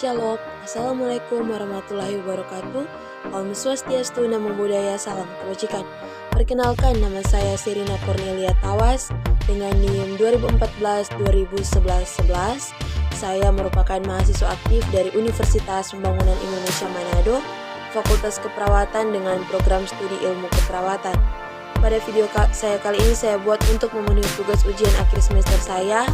Shalom, Assalamualaikum warahmatullahi wabarakatuh. Om Swastiastu, Namo Buddhaya, salam kebajikan. Perkenalkan, nama saya Sirina Cornelia Tawas dengan NIM 2014-2011. Saya merupakan mahasiswa aktif dari Universitas Pembangunan Indonesia Manado, Fakultas Keperawatan dengan program studi ilmu keperawatan. Pada video saya kali ini saya buat untuk memenuhi tugas ujian akhir semester saya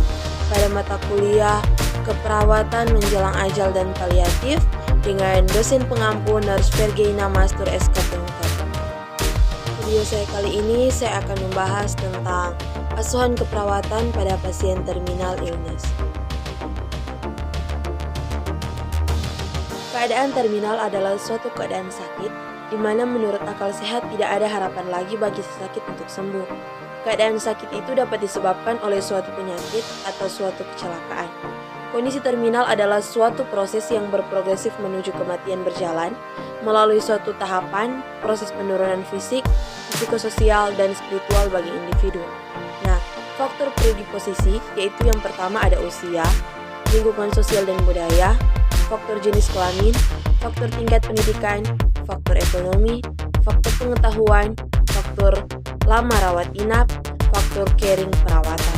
pada mata kuliah Keperawatan Menjelang Ajal dan Paliatif dengan dosen pengampu Nurse Vergina Mastur SK Pengkep. Video saya kali ini saya akan membahas tentang asuhan keperawatan pada pasien terminal illness. Keadaan terminal adalah suatu keadaan sakit di mana menurut akal sehat tidak ada harapan lagi bagi si sakit untuk sembuh. Keadaan sakit itu dapat disebabkan oleh suatu penyakit atau suatu kecelakaan. Kondisi terminal adalah suatu proses yang berprogresif menuju kematian berjalan melalui suatu tahapan, proses penurunan fisik, psikososial, dan spiritual bagi individu. Nah, faktor predisposisi yaitu yang pertama ada usia, lingkungan sosial dan budaya, faktor jenis kelamin, faktor tingkat pendidikan, faktor ekonomi, faktor pengetahuan, faktor lama rawat inap, faktor caring perawatan.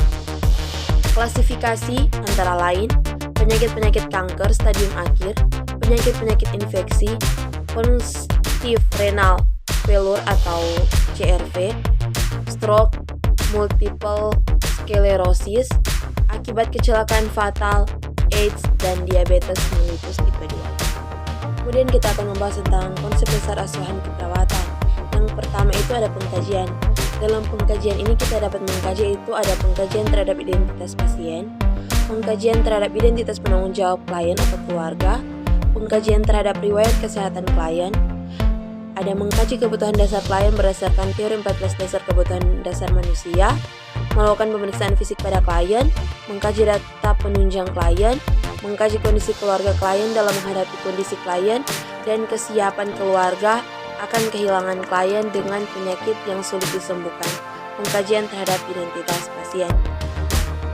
Klasifikasi antara lain penyakit-penyakit kanker stadium akhir, penyakit-penyakit infeksi, kongestif renal failure atau CRV, stroke, multiple sclerosis, akibat kecelakaan fatal, AIDS, dan diabetes mellitus tipe 2. Kemudian kita akan membahas tentang konsep besar asuhan keperawatan. Yang pertama itu ada pengkajian. Dalam pengkajian ini kita dapat mengkaji itu ada pengkajian terhadap identitas pasien, pengkajian terhadap identitas penanggung jawab klien atau keluarga, pengkajian terhadap riwayat kesehatan klien, ada mengkaji kebutuhan dasar klien berdasarkan teori 14 dasar kebutuhan dasar manusia, melakukan pemeriksaan fisik pada klien, mengkaji data penunjang klien, mengkaji kondisi keluarga klien dalam menghadapi kondisi klien, dan kesiapan keluarga akan kehilangan klien dengan penyakit yang sulit disembuhkan, pengkajian terhadap identitas pasien.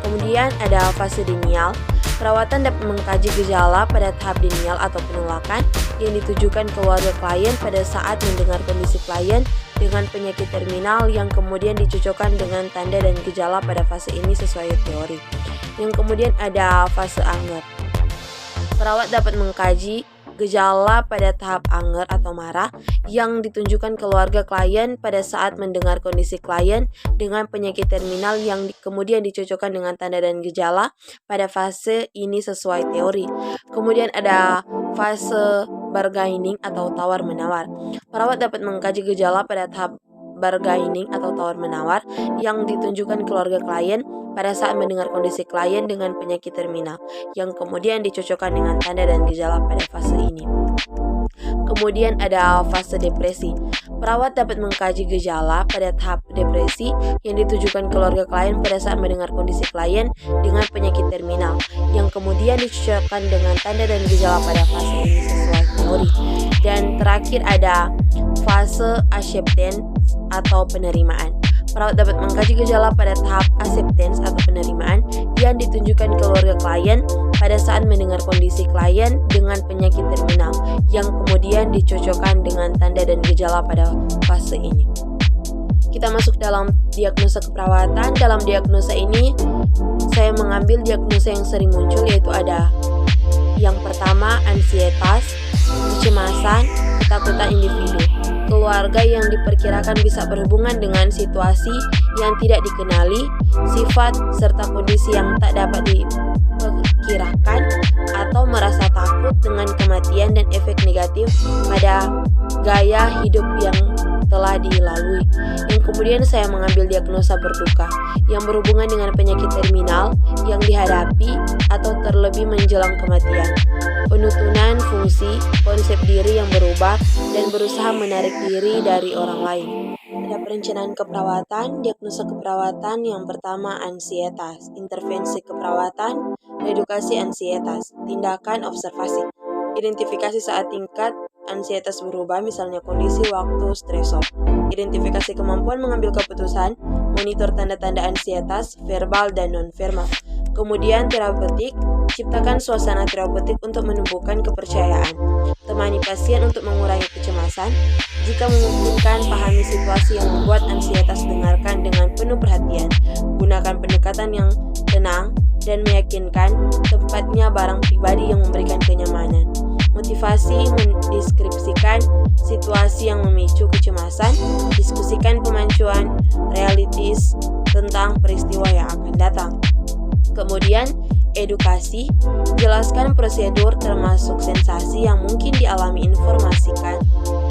Kemudian ada fase denial. Perawatan dapat mengkaji gejala pada tahap denial atau penolakan yang ditujukan keluarga klien pada saat mendengar kondisi klien dengan penyakit terminal yang kemudian dicocokkan dengan tanda dan gejala pada fase ini sesuai teori. Yang kemudian ada fase anger. Perawat dapat mengkaji gejala pada tahap anger atau marah yang ditunjukkan keluarga klien pada saat mendengar kondisi klien dengan penyakit terminal yang kemudian dicocokkan dengan tanda dan gejala pada fase ini sesuai teori. Kemudian ada fase bargaining atau tawar-menawar. Perawat dapat mengkaji gejala pada tahap bargaining atau tawar-menawar yang ditunjukkan keluarga klien pada saat mendengar kondisi klien dengan penyakit terminal yang kemudian dicocokkan dengan tanda dan gejala pada fase ini. Kemudian ada fase depresi. Perawat dapat mengkaji gejala pada tahap depresi yang ditujukan keluarga klien pada saat mendengar kondisi klien dengan penyakit terminal yang kemudian dicocokkan dengan tanda dan gejala pada fase ini sesuai teori. Dan terakhir ada fase acceptance atau penerimaan. Perawat dapat mengkaji gejala pada tahap acceptance atau penerimaan yang ditunjukkan keluarga klien pada saat mendengar kondisi klien dengan penyakit terminal yang kemudian dicocokkan dengan tanda dan gejala pada fase ini. Kita masuk dalam diagnosa keperawatan. Dalam diagnosa ini saya mengambil diagnosa yang sering muncul yaitu ada yang pertama ansietas, kecemasan, ketakutan individu. Keluarga yang diperkirakan bisa berhubungan dengan situasi yang tidak dikenali, sifat serta kondisi yang tak dapat diperkirakan, atau merasa takut dengan kematian dan efek negatif pada gaya hidup yang telah dilalui. Yang kemudian saya mengambil diagnosa berduka yang berhubungan dengan penyakit terminal yang dihadapi atau terlebih menjelang kematian. Penutunan fungsi, konsep diri yang berubah dan berusaha menarik diri dari orang lain. Ada perencanaan keperawatan, diagnosa keperawatan yang pertama ansietas, intervensi keperawatan, edukasi ansietas, tindakan observasi, identifikasi saat tingkat ansietas berubah misalnya kondisi waktu stresor, identifikasi kemampuan mengambil keputusan, monitor tanda-tanda ansietas, verbal dan non-verbal, Kemudian terapeutik, ciptakan suasana terapeutik untuk menumbuhkan kepercayaan. Temani pasien untuk mengurangi kecemasan. Jika memungkinkan, pahami situasi yang membuat ansietas, dengarkan dengan penuh perhatian. Gunakan pendekatan yang tenang dan meyakinkan, tempatnya barang pribadi yang memberikan kenyamanan. Motivasi, mendeskripsikan situasi yang memicu kecemasan, diskusikan pemancuan realitis tentang peristiwa yang akan datang. Kemudian, edukasi, jelaskan prosedur termasuk sensasi yang mungkin dialami,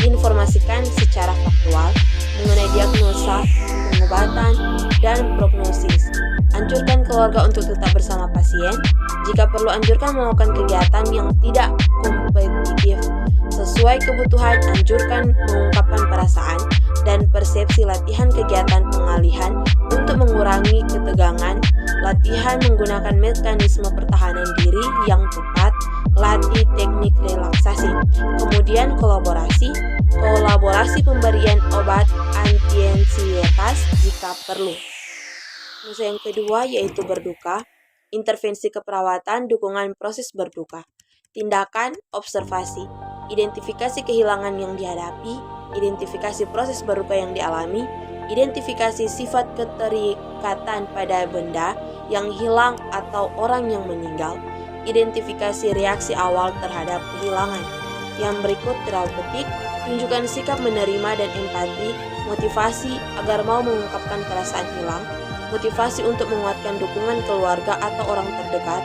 informasikan secara faktual mengenai diagnosa, pengobatan, dan prognosis. Anjurkan keluarga untuk tetap bersama pasien. Jika perlu, anjurkan melakukan kegiatan yang tidak kompetitif. Sesuai kebutuhan, anjurkan mengungkapkan perasaan dan persepsi. Latihan kegiatan pengalihan untuk mengurangi ketegangan. Latihan menggunakan mekanisme pertahanan diri yang tepat. Latih teknik relaksasi. Kemudian kolaborasi pemberian obat antiansietas jika perlu. Yang kedua yaitu berduka, intervensi keperawatan, dukungan proses berduka. Tindakan, observasi, identifikasi kehilangan yang dihadapi, identifikasi proses berduka yang dialami, identifikasi sifat keterikatan pada benda yang hilang atau orang yang meninggal, identifikasi reaksi awal terhadap kehilangan. Yang berikut terapeutik, tunjukkan sikap menerima dan empati, motivasi agar mau mengungkapkan perasaan hilang, motivasi untuk menguatkan dukungan keluarga atau orang terdekat,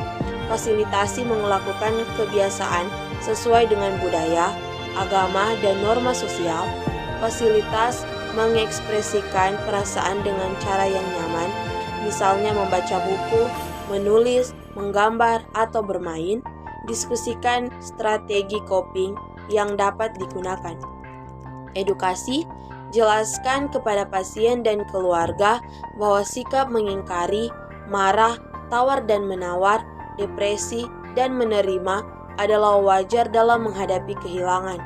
fasilitasi melakukan kebiasaan sesuai dengan budaya, agama, dan norma sosial, fasilitas mengekspresikan perasaan dengan cara yang nyaman, misalnya membaca buku, menulis, menggambar, atau bermain. Diskusikan strategi coping yang dapat digunakan. Edukasi, jelaskan kepada pasien dan keluarga bahwa sikap mengingkari, marah, tawar dan menawar, depresi, dan menerima adalah wajar dalam menghadapi kehilangan.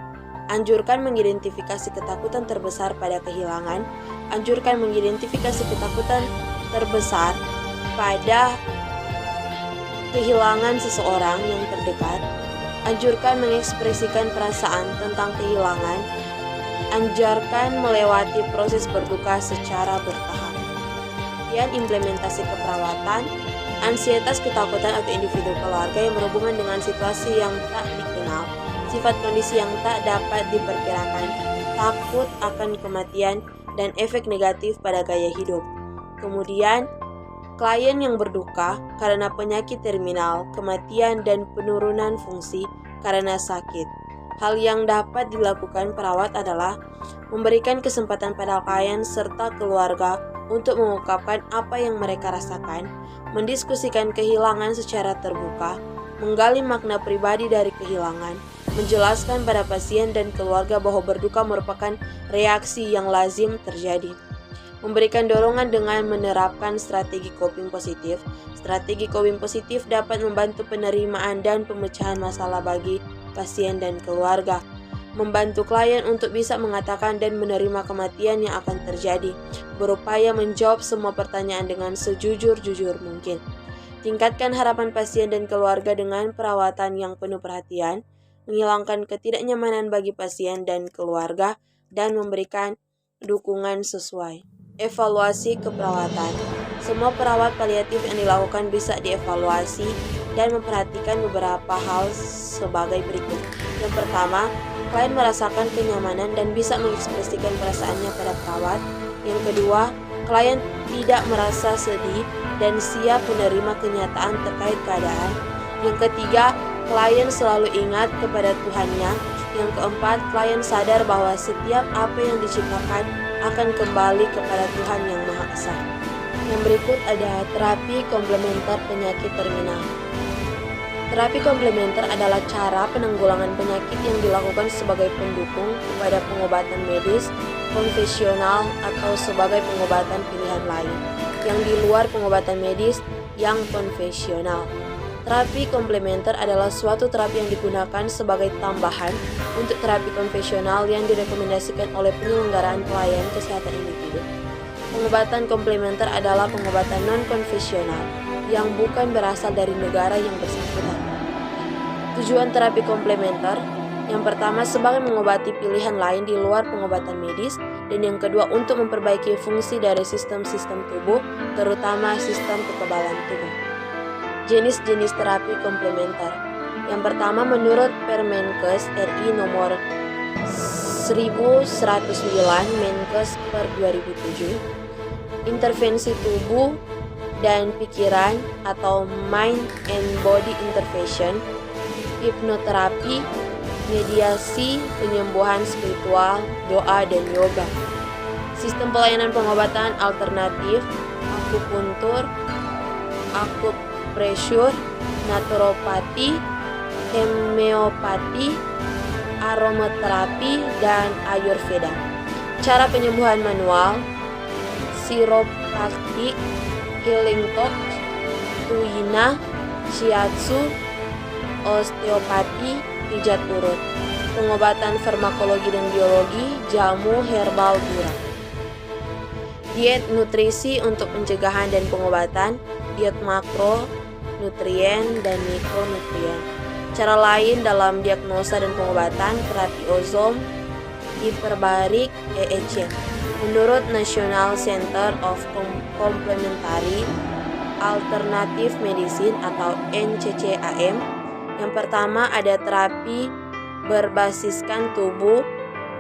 Anjurkan mengidentifikasi ketakutan terbesar pada kehilangan. Anjurkan mengidentifikasi ketakutan terbesar pada kehilangan seseorang yang terdekat. Anjurkan mengekspresikan perasaan tentang kehilangan. Anjurkan melewati proses berduka secara bertahap. Dan implementasi keperawatan, ansietas, ketakutan atau individu keluarga yang berhubungan dengan situasi yang tak dikenal, sifat kondisi yang tak dapat diperkirakan, takut akan kematian, dan efek negatif pada gaya hidup. Kemudian, klien yang berduka karena penyakit terminal, kematian, dan penurunan fungsi karena sakit. Hal yang dapat dilakukan perawat adalah memberikan kesempatan pada klien serta keluarga untuk mengungkapkan apa yang mereka rasakan, mendiskusikan kehilangan secara terbuka, menggali makna pribadi dari kehilangan, menjelaskan pada pasien dan keluarga bahwa berduka merupakan reaksi yang lazim terjadi. Memberikan dorongan dengan menerapkan strategi coping positif. Strategi coping positif dapat membantu penerimaan dan pemecahan masalah bagi pasien dan keluarga. Membantu klien untuk bisa mengatakan dan menerima kematian yang akan terjadi. Berupaya menjawab semua pertanyaan dengan sejujur-jujur mungkin. Tingkatkan harapan pasien dan keluarga dengan perawatan yang penuh perhatian. Menghilangkan ketidaknyamanan bagi pasien dan keluarga dan memberikan dukungan sesuai. Evaluasi keperawatan. Semua perawat paliatif yang dilakukan bisa dievaluasi dan memperhatikan beberapa hal sebagai berikut. Yang pertama, klien merasakan kenyamanan dan bisa mengekspresikan perasaannya pada perawat. Yang kedua, klien tidak merasa sedih dan siap menerima kenyataan terkait keadaan. Yang ketiga, klien selalu ingat kepada Tuhannya. Yang keempat, klien sadar bahwa setiap apa yang diciptakan akan kembali kepada Tuhan yang Maha Esa. Yang berikut ada terapi komplementer penyakit terminal. Terapi komplementer adalah cara penanggulangan penyakit yang dilakukan sebagai pendukung kepada pengobatan medis, konvensional, atau sebagai pengobatan pilihan lain, yang di luar pengobatan medis yang konvensional. Terapi komplementer adalah suatu terapi yang digunakan sebagai tambahan untuk terapi konvensional yang direkomendasikan oleh penyelenggaraan pelayanan kesehatan individu. Pengobatan komplementer adalah pengobatan non-konvensional yang bukan berasal dari negara yang bersangkutan. Tujuan terapi komplementer yang pertama sebagai mengobati pilihan lain di luar pengobatan medis, dan yang kedua untuk memperbaiki fungsi dari sistem-sistem tubuh, terutama sistem kekebalan tubuh. Jenis-jenis terapi komplementer. Yang pertama menurut Permenkes RI nomor 1109 Menkes per 2007, intervensi tubuh dan pikiran atau mind and body intervention, hipnoterapi, mediasi, penyembuhan spiritual, doa, dan yoga. Sistem pelayanan pengobatan alternatif, akupuntur, akupressure, naturopati, homeopati, aromaterapi, dan ayurveda. Cara penyembuhan manual, chiropraktik, healing talk, tuina, shiatsu, osteopati, pijat urut. Pengobatan farmakologi dan biologi, jamu, herbal, gurah. Diet nutrisi untuk pencegahan dan pengobatan, diet makro, nutrien, dan mikronutrien. Cara lain dalam diagnosa dan pengobatan, terapi ozon, hiperbarik, EEC. Menurut National Center of Complementary Alternative Medicine atau NCCAM, yang pertama ada terapi berbasiskan tubuh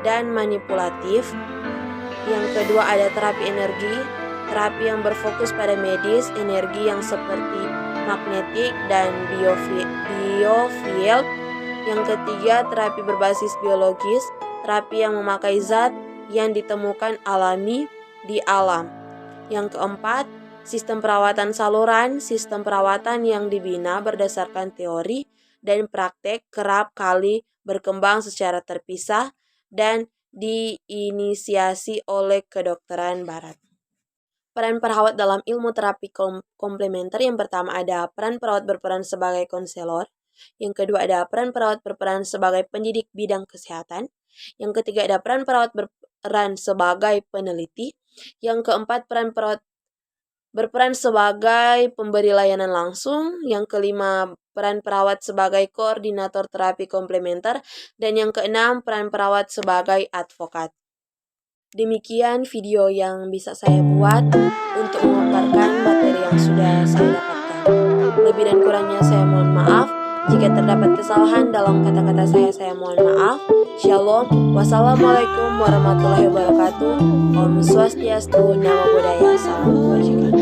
dan manipulatif. Yang kedua ada terapi energi, terapi yang berfokus pada medis, energi yang seperti magnetik dan biofield. Yang ketiga terapi berbasis biologis, terapi yang memakai zat yang ditemukan alami di alam. Yang keempat, sistem perawatan saluran, sistem perawatan yang dibina berdasarkan teori dan praktek kerap kali berkembang secara terpisah dan diinisiasi oleh kedokteran barat. Peran perawat dalam ilmu terapi komplementer. Yang pertama ada peran perawat berperan sebagai konselor. Yang kedua ada peran perawat berperan sebagai pendidik bidang kesehatan. Yang ketiga ada peran perawat berperan sebagai peneliti. Yang keempat peran perawat berperan sebagai pemberi layanan langsung. Yang kelima peran perawat sebagai koordinator terapi komplementer. Dan yang keenam peran perawat sebagai advokat. Demikian video yang bisa saya buat untuk memaparkan materi yang sudah saya dapatkan. Lebih dan kurangnya saya mohon maaf. Jika terdapat kesalahan dalam kata-kata saya mohon maaf. Shalom. Wassalamualaikum warahmatullahi wabarakatuh. Om Swastiastu, Namo Buddhaya, Salam Kebajikan.